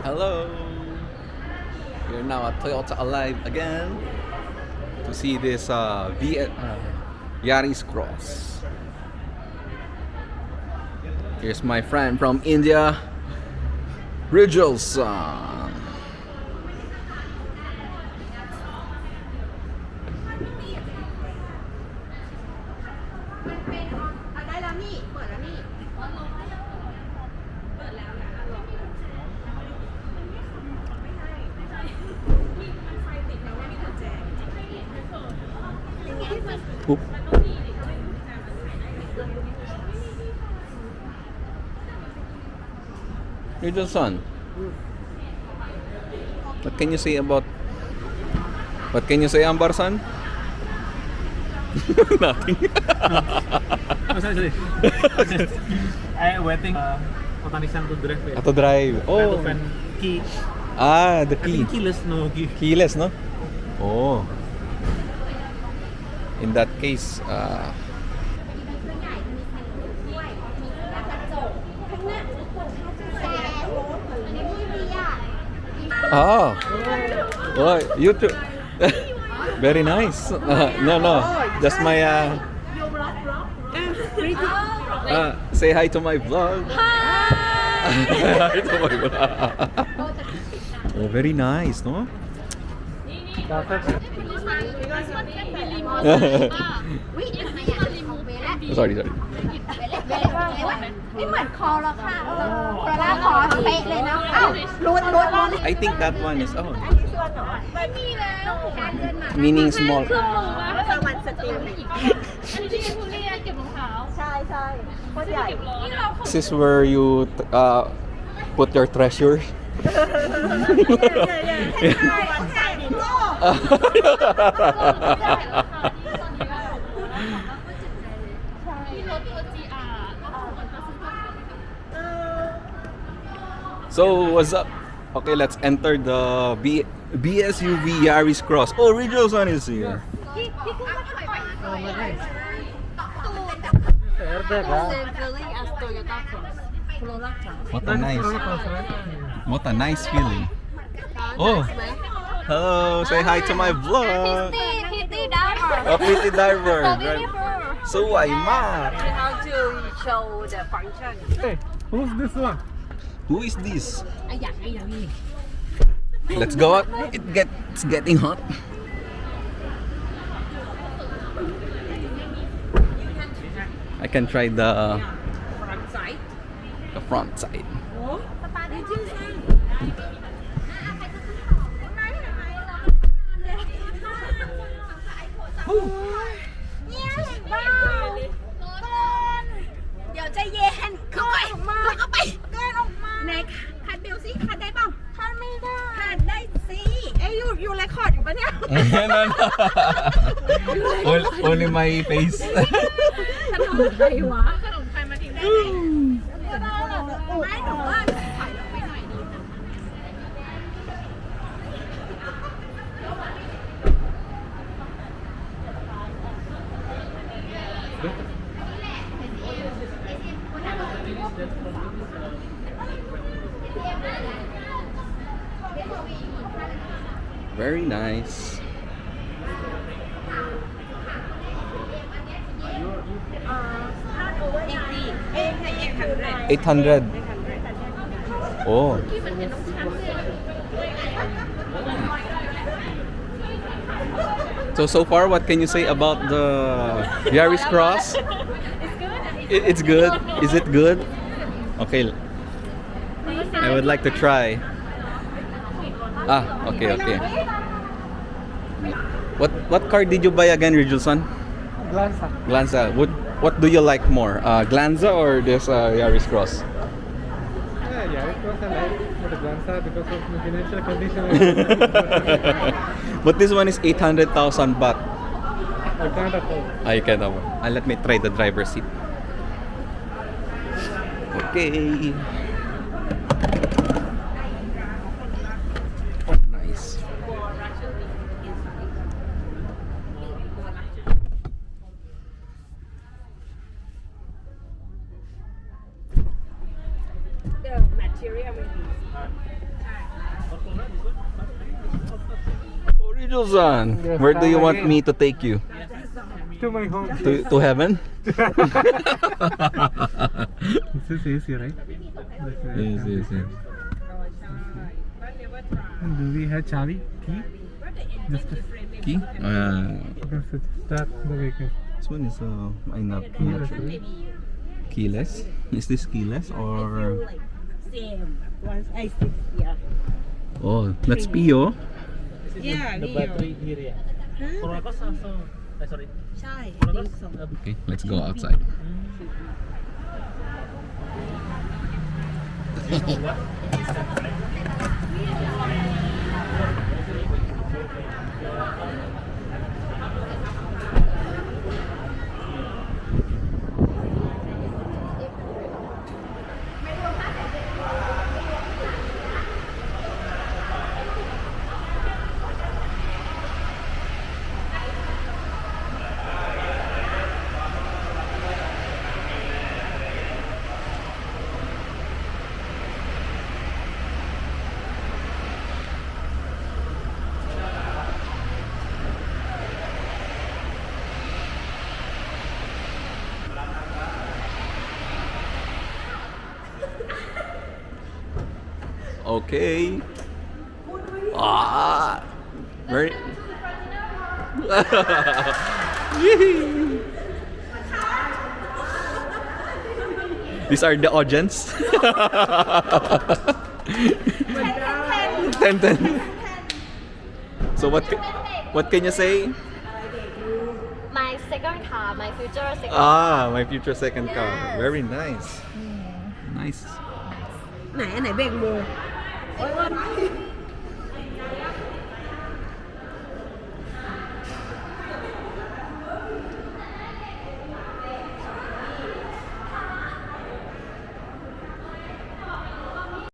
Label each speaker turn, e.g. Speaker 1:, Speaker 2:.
Speaker 1: Hello! We're now at Toyota Alive again to see this Yaris Cross. Here's my friend from India, Rijalson. Oop. Rijalson, what can you say about Ambarsan? Nothing.
Speaker 2: I'm waiting Otanisan to drive.
Speaker 1: To drive. Oh.
Speaker 2: Key.
Speaker 1: The key.
Speaker 2: Keyless, no key.
Speaker 1: Keyless, no? Oh. In that case, oh, you too. Very nice. No, just my say hi to my vlog. Hi to my vlog. Oh, very nice, no? Sorry.
Speaker 3: ไม่เหมือนคอแล้วค่ะคอล่าคอเป๊ะเลยนะอ้าวรุด
Speaker 1: I think that one is oh.
Speaker 3: ไม่มีแล้วการเดินมา
Speaker 1: Meaning small.
Speaker 3: แล้วก็มันสตรีม
Speaker 4: อันนี้ที่เก็บทุเรียนเก็บรองเท้า
Speaker 3: ใช่โคตรใหญ่
Speaker 4: นี่เราของ
Speaker 1: This is where you put your treasure.
Speaker 4: ที่รถตัว GR ก็ของมันก็ซื้อตัว
Speaker 1: So what's up? Okay, let's enter the BSUV Yaris Cross. Oh, Rijalson is here. What a nice feeling. Oh, hello. Say hi to my vlog.
Speaker 3: Pretty diver
Speaker 1: A pretty diver. So I ma.
Speaker 3: how to show the function
Speaker 2: Hey, who's this one?
Speaker 1: Who is this? Let's go out. It's getting hot. I can try the front side.
Speaker 3: เนี่ยเห็นเปล่าเดี๋ยวใจเย็นเข้าไปแล้วก็ไปเดินออกมาไหนคัดเบลสิคัดได้เปล่าคัดไม่ได้คัดได้สิเอ้ยอยู่เรคคอร์ดอยู่ปะเนี่ย
Speaker 1: Only my face.
Speaker 4: ขนมไทยวะขนมไทยมาทิ้งได้ไหม
Speaker 3: ไม่หนูว่าถอยลงไปหน่อยดีนะ
Speaker 1: Very nice. $800. Oh. So far, what can you say about the Yaris Cross? It's good. Is it good? Okay. I would like to try. Okay. What car did you buy again, Rijalson?
Speaker 2: Glanza.
Speaker 1: Glanza. What do you like more, Glanza or this Yaris Cross?
Speaker 2: Yeah, it was a life for the Glanza because of the financial condition.
Speaker 1: But this one is 800,000 baht.
Speaker 2: I can't afford.
Speaker 1: I can afford. Let me try the driver's seat. Okay. Oh, nice.
Speaker 3: material we use ใช่
Speaker 1: Josan,
Speaker 2: Yes,
Speaker 1: where do you
Speaker 2: come
Speaker 1: want
Speaker 2: again.
Speaker 1: me to take you?
Speaker 2: To my home.
Speaker 1: To heaven?
Speaker 2: This is AC, right?
Speaker 1: Yes.
Speaker 2: Do we have chavi? Key? Just to
Speaker 1: Key?
Speaker 2: start the vehicle.
Speaker 1: This one is I'm not sure. Keyless? Is this keyless or?
Speaker 3: Same. Once I sit here.
Speaker 1: Oh, that's Pio.
Speaker 3: Yeah,
Speaker 5: The battery area. Purwakas also. Sorry.
Speaker 3: ใช่
Speaker 1: Okay, let's go outside. Okay. Ah, very. These are the audience. 10. So what can you say?
Speaker 4: My second car, my future second
Speaker 1: Ah, my future second car. Very nice. Nice.
Speaker 3: ไหนอันไหนเบรกมือ